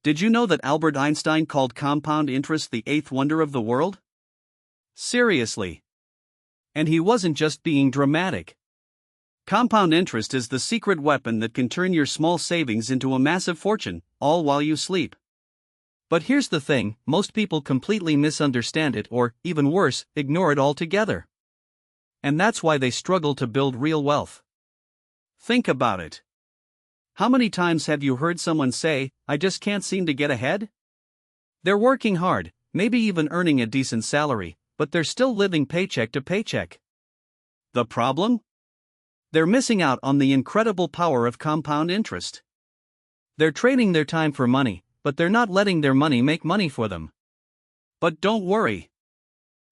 Did you know that Albert Einstein called compound interest the eighth wonder of the world? Seriously. And he wasn't just being dramatic. Compound interest is the secret weapon that can turn your small savings into a massive fortune, all while you sleep. But here's the thing, most people completely misunderstand it or, even worse, ignore it altogether. And that's why they struggle to build real wealth. Think about it. How many times have you heard someone say, "I just can't seem to get ahead"? They're working hard, maybe even earning a decent salary, but they're still living paycheck to paycheck. The problem? They're missing out on the incredible power of compound interest. They're trading their time for money, but they're not letting their money make money for them. But don't worry.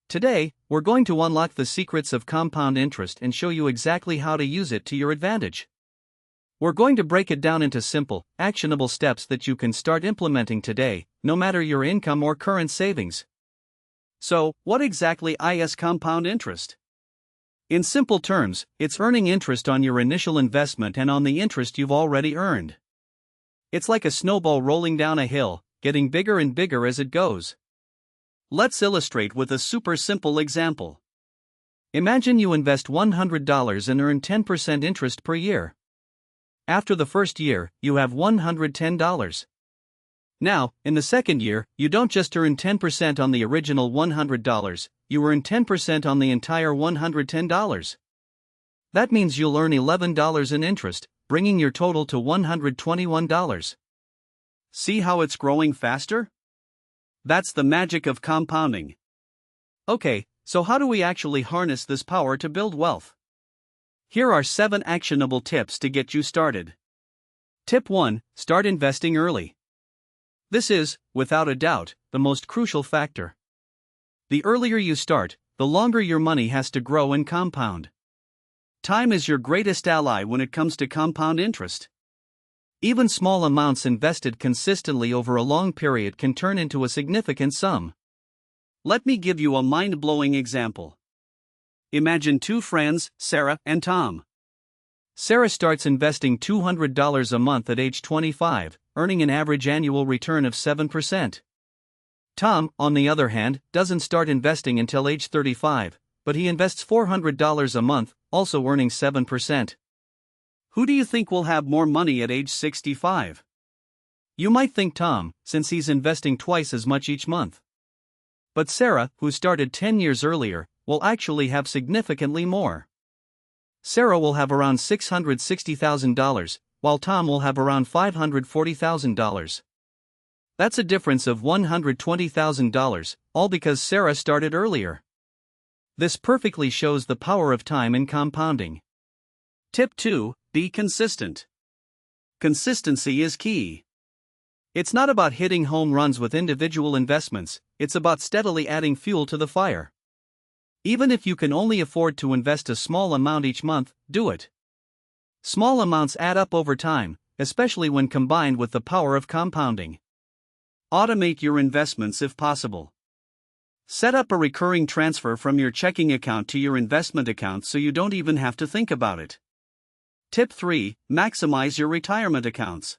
Today, we're going to unlock the secrets of compound interest and show you exactly how to use it to your advantage. We're going to break it down into simple, actionable steps that you can start implementing today, no matter your income or current savings. So, what exactly is compound interest? In simple terms, it's earning interest on your initial investment and on the interest you've already earned. It's like a snowball rolling down a hill, getting bigger and bigger as it goes. Let's illustrate with a super simple example. Imagine you invest $100 and earn 10% interest per year. After the first year, you have $110. Now, in the second year, you don't just earn 10% on the original $100, you earn 10% on the entire $110. That means you'll earn $11 in interest, bringing your total to $121. See how it's growing faster? That's the magic of compounding. Okay, so how do we actually harness this power to build wealth? Here are 7 actionable tips to get you started. Tip 1: Start investing early. This is, without a doubt, the most crucial factor. The earlier you start, the longer your money has to grow and compound. Time is your greatest ally when it comes to compound interest. Even small amounts invested consistently over a long period can turn into a significant sum. Let me give you a mind-blowing example. Imagine 2 friends, Sarah and Tom. Sarah starts investing $200 a month at age 25, earning an average annual return of 7%. Tom, on the other hand, doesn't start investing until age 35, but he invests $400 a month, also earning 7%. Who do you think will have more money at age 65? You might think Tom, since he's investing twice as much each month. But Sarah, who started 10 years earlier, will actually have significantly more. Sarah will have around $660,000, while Tom will have around $540,000. That's a difference of $120,000, all because Sarah started earlier. This perfectly shows the power of time in compounding. Tip 2: Be consistent. Consistency is key. It's not about hitting home runs with individual investments, it's about steadily adding fuel to the fire. Even if you can only afford to invest a small amount each month, do it. Small amounts add up over time, especially when combined with the power of compounding. Automate your investments if possible. Set up a recurring transfer from your checking account to your investment account so you don't even have to think about it. Tip 3: Maximize your retirement accounts.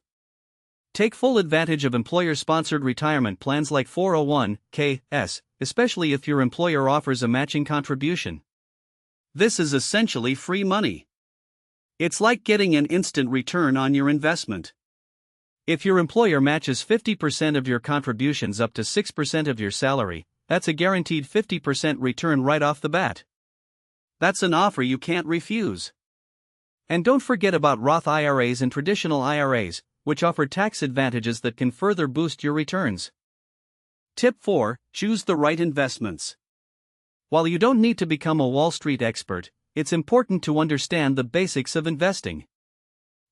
Take full advantage of employer-sponsored retirement plans like 401(k)s, especially if your employer offers a matching contribution. This is essentially free money. It's like getting an instant return on your investment. If your employer matches 50% of your contributions up to 6% of your salary, that's a guaranteed 50% return right off the bat. That's an offer you can't refuse. And don't forget about Roth IRAs and traditional IRAs, which offer tax advantages that can further boost your returns. Tip 4: Choose the right investments. While you don't need to become a Wall Street expert, it's important to understand the basics of investing.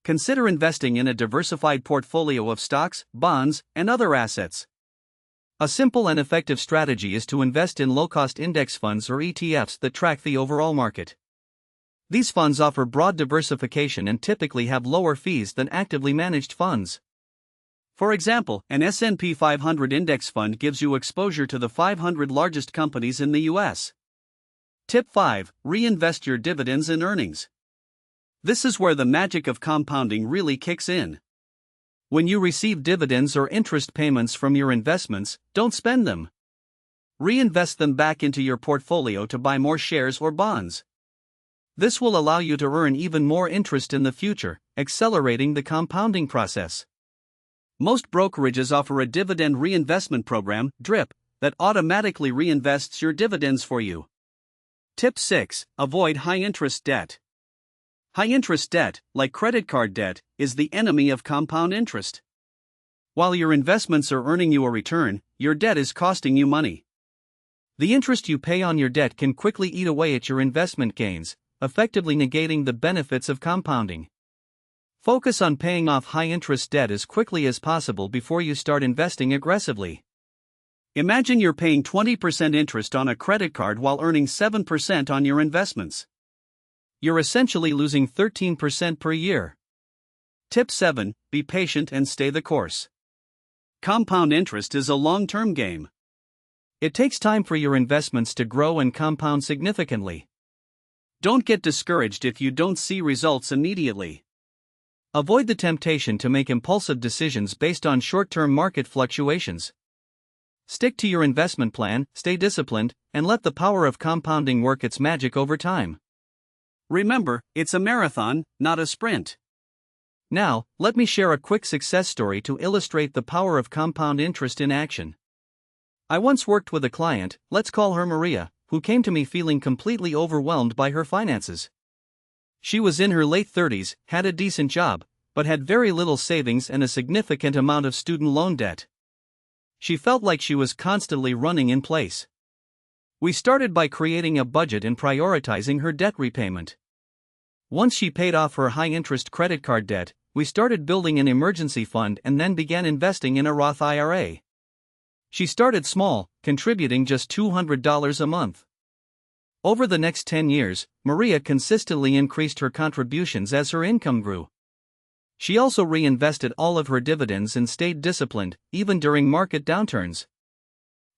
Consider investing in a diversified portfolio of stocks, bonds, and other assets. A simple and effective strategy is to invest in low-cost index funds or ETFs that track the overall market. These funds offer broad diversification and typically have lower fees than actively managed funds. For example, an S&P 500 index fund gives you exposure to the 500 largest companies in the US. Tip 5: Reinvest your dividends and earnings. This is where the magic of compounding really kicks in. When you receive dividends or interest payments from your investments, don't spend them. Reinvest them back into your portfolio to buy more shares or bonds. This will allow you to earn even more interest in the future, accelerating the compounding process. Most brokerages offer a dividend reinvestment program, DRIP, that automatically reinvests your dividends for you. Tip 6. Avoid high-interest debt. High-interest debt, like credit card debt, is the enemy of compound interest. While your investments are earning you a return, your debt is costing you money. The interest you pay on your debt can quickly eat away at your investment gains, effectively negating the benefits of compounding. Focus on paying off high-interest debt as quickly as possible before you start investing aggressively. Imagine you're paying 20% interest on a credit card while earning 7% on your investments. You're essentially losing 13% per year. Tip 7. Be patient and stay the course. Compound interest is a long-term game. It takes time for your investments to grow and compound significantly. Don't get discouraged if you don't see results immediately. Avoid the temptation to make impulsive decisions based on short-term market fluctuations. Stick to your investment plan, stay disciplined, and let the power of compounding work its magic over time. Remember, it's a marathon, not a sprint. Now, let me share a quick success story to illustrate the power of compound interest in action. I once worked with a client, let's call her Maria, who came to me feeling completely overwhelmed by her finances. She was in her late 30s, had a decent job, but had very little savings and a significant amount of student loan debt. She felt like she was constantly running in place. We started by creating a budget and prioritizing her debt repayment. Once she paid off her high-interest credit card debt, we started building an emergency fund and then began investing in a Roth IRA. She started small, contributing just $200 a month. Over the next 10 years, Maria consistently increased her contributions as her income grew. She also reinvested all of her dividends and stayed disciplined, even during market downturns.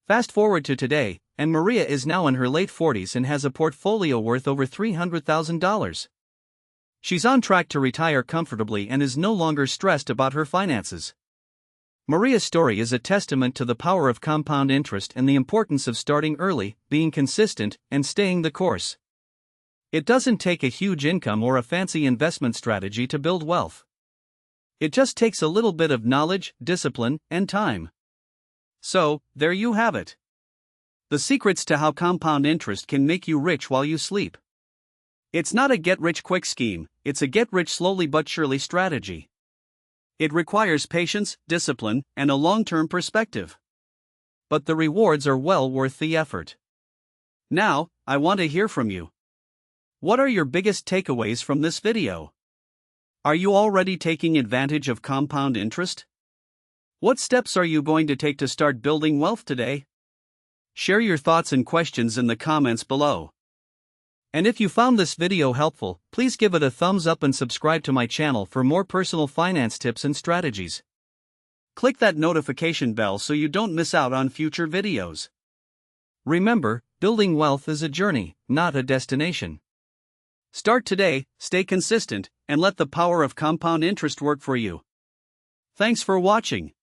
Fast forward to today, and Maria is now in her late 40s and has a portfolio worth over $300,000. She's on track to retire comfortably and is no longer stressed about her finances. Maria's story is a testament to the power of compound interest and the importance of starting early, being consistent, and staying the course. It doesn't take a huge income or a fancy investment strategy to build wealth. It just takes a little bit of knowledge, discipline, and time. So, there you have it. The secrets to how compound interest can make you rich while you sleep. It's not a get-rich-quick scheme, it's a get-rich-slowly but surely strategy. It requires patience, discipline, and a long-term perspective. But the rewards are well worth the effort. Now, I want to hear from you. What are your biggest takeaways from this video? Are you already taking advantage of compound interest? What steps are you going to take to start building wealth today? Share your thoughts and questions in the comments below. And if you found this video helpful, please give it a thumbs up and subscribe to my channel for more personal finance tips and strategies. Click that notification bell so you don't miss out on future videos. Remember, building wealth is a journey, not a destination. Start today, stay consistent, and let the power of compound interest work for you. Thanks for watching.